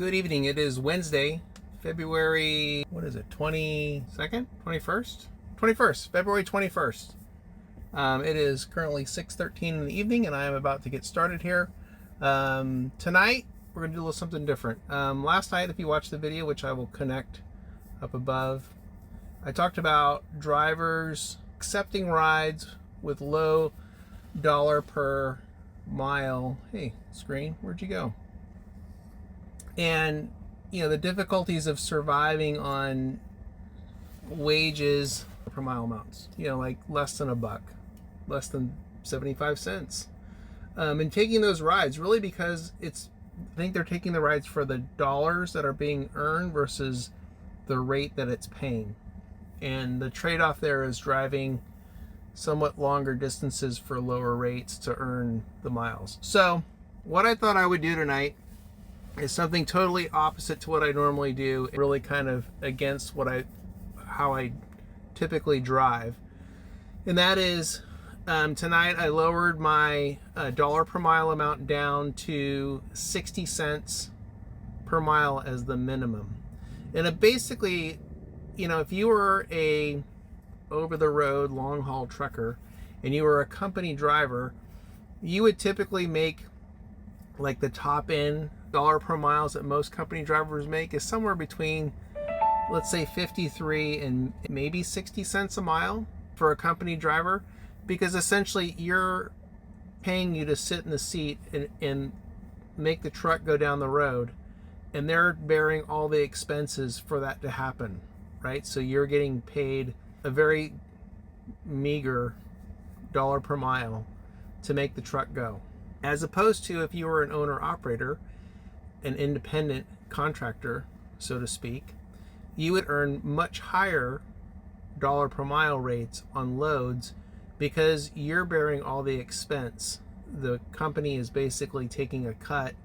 Good evening. It is Wednesday, February, what is it, 22nd? 21st? 21st, February 21st. It is currently 6:13 in the evening and I am about to get started here. Tonight, we're going to do a little something different. Last night, if you watched the video, which I will connect up above, I talked about drivers accepting rides with low dollar per mile. Hey, screen, where'd you go? And, you know, the difficulties of surviving on wages per mile amounts, you know, like less than $1, less than 75 cents. And taking those rides really because I think they're taking the rides for the dollars that are being earned versus the rate that it's paying. And the trade-off there is driving somewhat longer distances for lower rates to earn the miles. So what I thought I would do tonight is something totally opposite to what I normally do, really kind of against how I typically drive. And that is, tonight I lowered my dollar per mile amount down to 60 cents per mile as the minimum. And it basically, you know, if you were a over-the-road long-haul trucker and you were a company driver, you would typically make, like, the top end dollar per miles that most company drivers make is somewhere between, let's say, 53 and maybe 60 cents a mile for a company driver, because essentially you're paying you to sit in the seat and make the truck go down the road, and they're bearing all the expenses for that to happen, right? So you're getting paid a very meager dollar per mile to make the truck go, as opposed to if you were an owner operator, an independent contractor, so to speak, you would earn much higher dollar per mile rates on loads because you're bearing all the expense. The company is basically taking a cut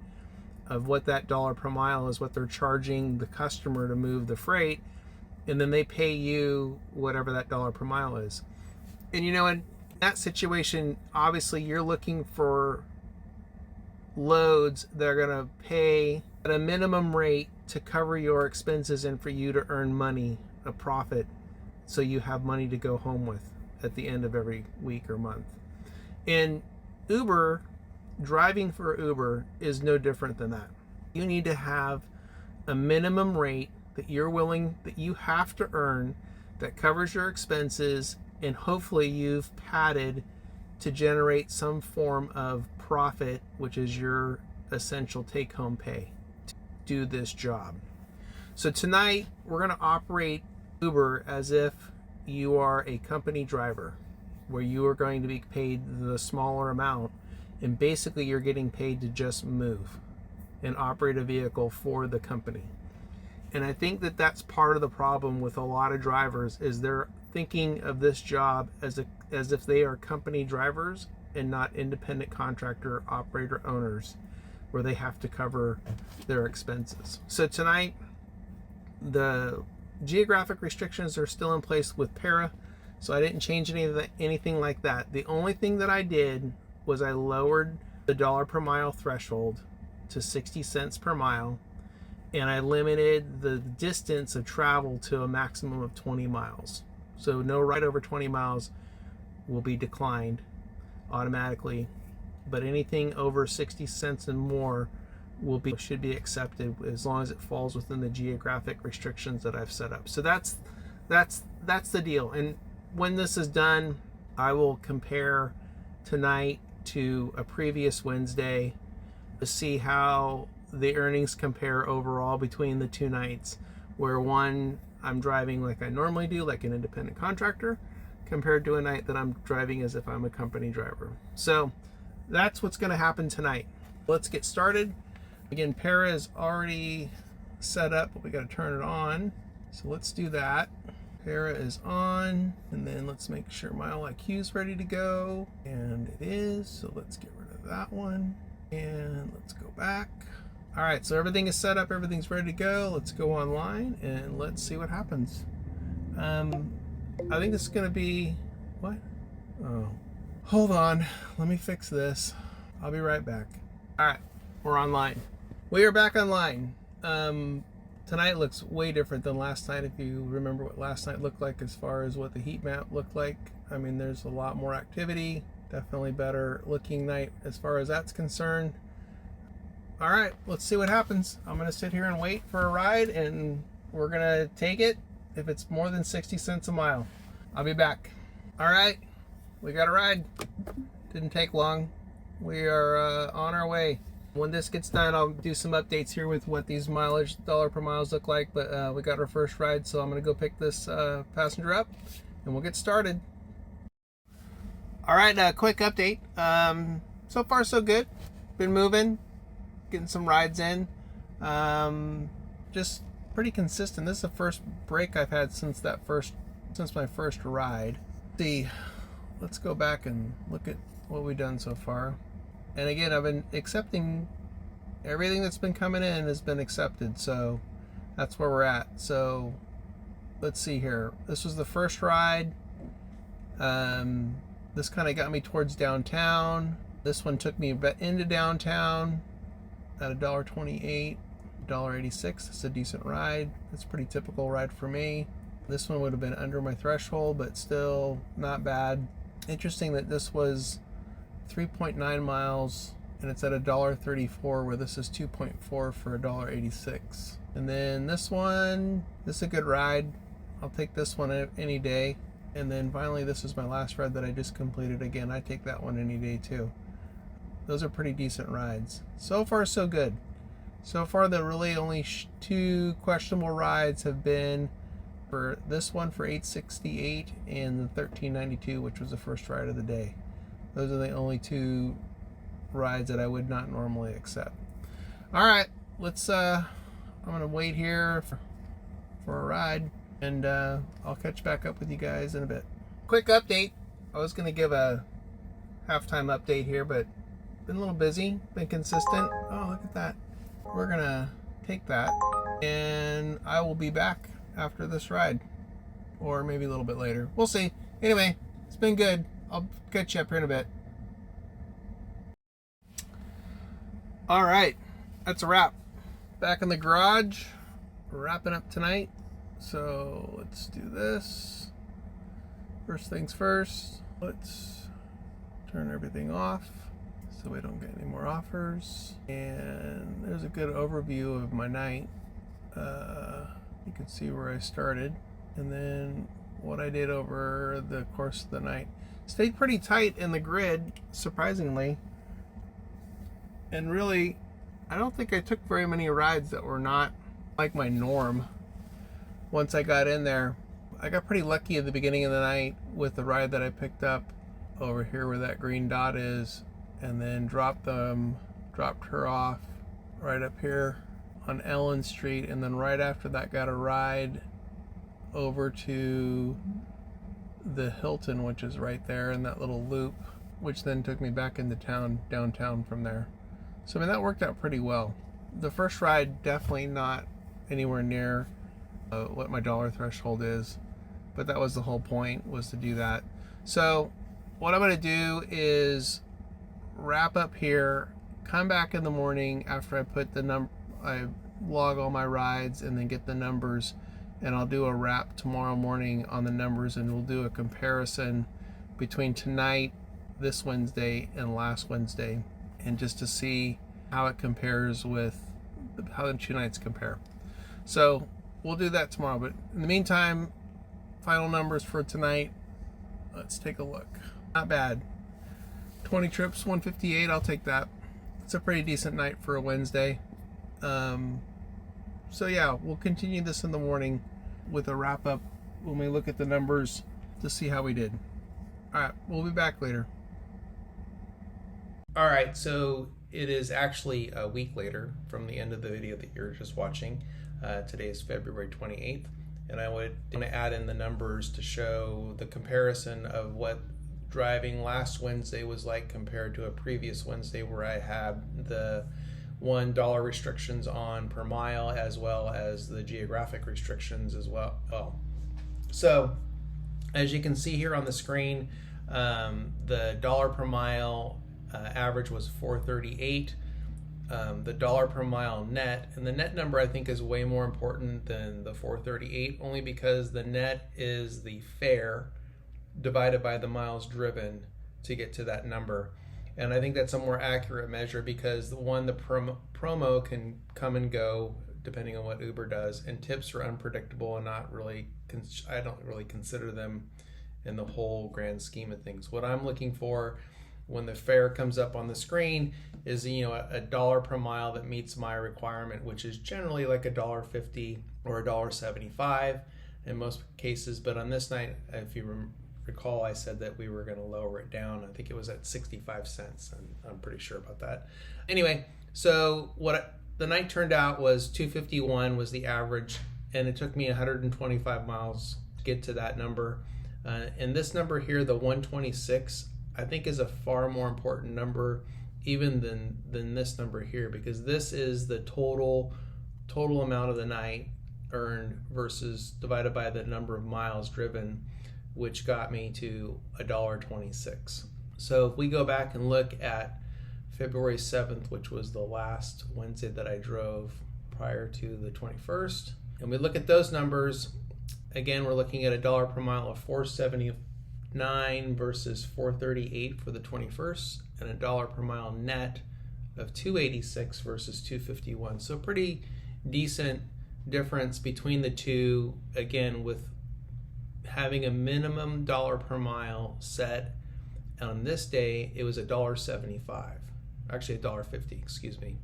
of what that dollar per mile is, what they're charging the customer to move the freight, and then they pay you whatever that dollar per mile is. And you know, in that situation, obviously you're looking for loads that are going to pay at a minimum rate to cover your expenses and for you to earn money, a profit, so you have money to go home with at the end of every week or month. And Uber, driving for Uber is no different than that. You need to have a minimum rate that you have to earn that covers your expenses, and hopefully you've padded to generate some form of profit, which is your essential take-home pay to do this job. So tonight we're going to operate Uber as if you are a company driver, where you are going to be paid the smaller amount, and basically you're getting paid to just move and operate a vehicle for the company. And I think that that's part of the problem with a lot of drivers, is they're thinking of this job as if they are company drivers and not independent contractor operator owners, where they have to cover their expenses. So tonight, the geographic restrictions are still in place with Para, so I didn't change anything like that. The only thing that I did was I lowered the dollar per mile threshold to 60 cents per mile, and I limited the distance of travel to a maximum of 20 miles. So no ride over 20 miles will be declined automatically, but anything over 60 cents and more should be accepted, as long as it falls within the geographic restrictions that I've set up. So that's the deal. And when this is done, I will compare tonight to a previous Wednesday to see how the earnings compare overall between the two nights, where one I'm driving like I normally do, like an independent contractor, compared to a night that I'm driving as if I'm a company driver. So that's what's going to happen tonight. Let's get started. Again, Para is already set up, but we got to turn it on. So let's do that. Para is on, and then let's make sure Mile IQ is ready to go, and it is. So let's get rid of that one, and let's go back. All right, so everything is set up, everything's ready to go. Let's go online and let's see what happens. I think this is gonna be, what? Oh, hold on, let me fix this. I'll be right back. All right, we're online. We are back online. Tonight looks way different than last night. If you remember what last night looked like as far as what the heat map looked like, I mean, there's a lot more activity. Definitely better looking night as far as that's concerned. All right, let's see what happens. I'm gonna sit here and wait for a ride, and we're gonna take it if it's more than 60 cents a mile. I'll be back. All right, we got a ride. Didn't take long. We are on our way. When this gets done, I'll do some updates here with what these mileage dollar per miles look like, but we got our first ride, so I'm gonna go pick this passenger up and we'll get started. All right, quick update. So far so good. Been moving, getting some rides in. Just pretty consistent. This is the first break I've had since my first ride. Let's go back and look at what we've done so far. And again, I've been accepting everything that's been coming in has been accepted, so that's where we're at. So let's see here. This was the first ride. This kind of got me towards downtown. This one took me a bit into downtown at $1.28, $1.86. It's a decent ride. It's a pretty typical ride for me. This one would have been under my threshold, but still not bad. Interesting that this was 3.9 miles and it's at $1.34, where this is 2.4 for $1.86. And then this one, this is a good ride. I'll take this one any day. And then finally, this is my last ride that I just completed. Again, I take that one any day too. Those are pretty decent rides. So far, so good. So far, the really only two questionable rides have been for this one for $8.68 and the $13.92, which was the first ride of the day. Those are the only two rides that I would not normally accept. All right, let's. I'm gonna wait here for a ride, and I'll catch back up with you guys in a bit. Quick update. I was gonna give a halftime update here, but been a little busy. Been consistent. Oh, look at that. We're gonna take that, and I will be back after this ride, or maybe a little bit later. We'll see. Anyway, it's been good. I'll catch you up here in a bit. All right, that's a wrap. Back in the garage, we're wrapping up tonight. So let's do this. First things first, let's turn everything off so we don't get any more offers. And there's a good overview of my night. You can see where I started and then what I did over the course of the night. Stayed pretty tight in the grid, surprisingly. And really, I don't think I took very many rides that were not like my norm. Once I got in there, I got pretty lucky at the beginning of the night with the ride that I picked up over here where that green dot is, and then dropped her off right up here on Ellen Street, and then right after that got a ride over to the Hilton, which is right there in that little loop, which then took me back into downtown from there. So I mean, that worked out pretty well. The first ride definitely not anywhere near what my dollar threshold is, but that was the whole point, was to do that. So what I'm going to do is wrap up here, come back in the morning after I put I log all my rides and then get the numbers, and I'll do a wrap tomorrow morning on the numbers, and we'll do a comparison between tonight, this Wednesday, and last Wednesday, and just to see how it compares with how the two nights compare. So we'll do that tomorrow, but in the meantime, final numbers for tonight. Let's take a look. Not bad. 20 trips, 158. I'll take that. It's a pretty decent night for a Wednesday. So yeah, we'll continue this in the morning with a wrap up when we look at the numbers to see how we did. All right, we'll be back later. All right, so it is actually a week later from the end of the video that you're just watching. Today is February 28th, and I would add in the numbers to show the comparison of what driving last Wednesday was like compared to a previous Wednesday where I had the $1 restrictions on per mile, as well as the geographic restrictions as well. So as you can see here on the screen, the dollar per mile average was $4.38. the dollar per mile net, and the net number I think is way more important than the 438, only because the net is the fare divided by the miles driven to get to that number. And I think that's a more accurate measure because the promo can come and go depending on what Uber does, and tips are unpredictable and not really, I don't really consider them in the whole grand scheme of things. What I'm looking for when the fare comes up on the screen is, you know, a dollar per mile that meets my requirement, which is generally like $1.50 or $1.75 in most cases. But on this night, if you recall, I said that we were going to lower it down. I think it was at 65 cents. I'm pretty sure about that. Anyway, so the night turned out was 251 was the average, and it took me 125 miles to get to that number. And this number here, the 126, I think is a far more important number even than this number here, because this is the total amount of the night earned versus divided by the number of miles driven, which got me to $1.26. So if we go back and look at February 7th, which was the last Wednesday that I drove prior to the 21st, and we look at those numbers, again, we're looking at $1 per mile of $4.79 versus $4.38 for the 21st, and $1 per mile net of $2.86 versus $2.51. So pretty decent difference between the two, again, with having a minimum dollar per mile set. On this day, it was $1.75, actually $1.50, excuse me.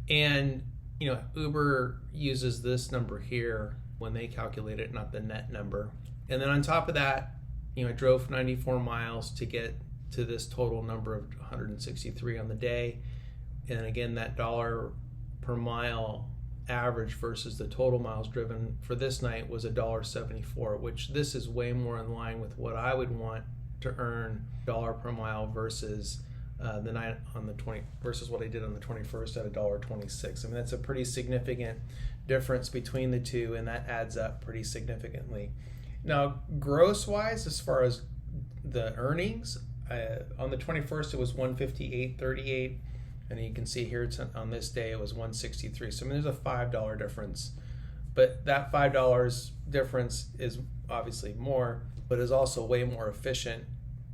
And, you know, Uber uses this number here when they calculate it, not the net number. And then on top of that, you know, I drove 94 miles to get to this total number of 163 on the day. And again, that dollar per mile average versus the total miles driven for this night was $1.74, which this is way more in line with what I would want to earn dollar per mile versus the night on the 20 versus what I did on the 21st at $1.26. I mean, that's a pretty significant difference between the two, and that adds up pretty significantly. Now, gross wise, as far as the earnings, on the 21st it was $158.38, and you can see here it's on this day it was $163. So I mean, there's a $5 difference, but that $5 difference is obviously more, but is also way more efficient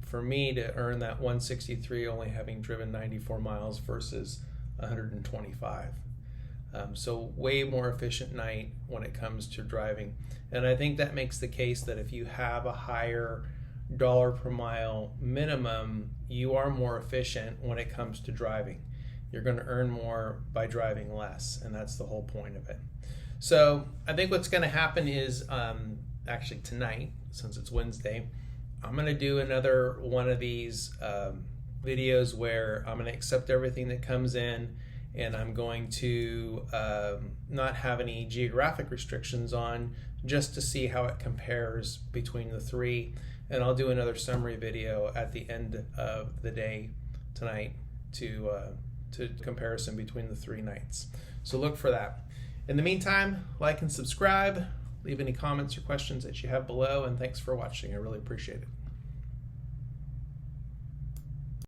for me to earn that 163 only having driven 94 miles versus 125. So way more efficient night when it comes to driving. And I think that makes the case that if you have a higher dollar per mile minimum, you are more efficient when it comes to driving. You're going to earn more by driving less, and that's the whole point of it. So I think what's going to happen is actually tonight, since it's Wednesday, I'm going to do another one of these videos where I'm going to accept everything that comes in, and I'm going to not have any geographic restrictions on, just to see how it compares between the three. And I'll do another summary video at the end of the day tonight to comparison between the three nights. So look for that. In the meantime, like and subscribe, leave any comments or questions that you have below, and thanks for watching. I really appreciate it.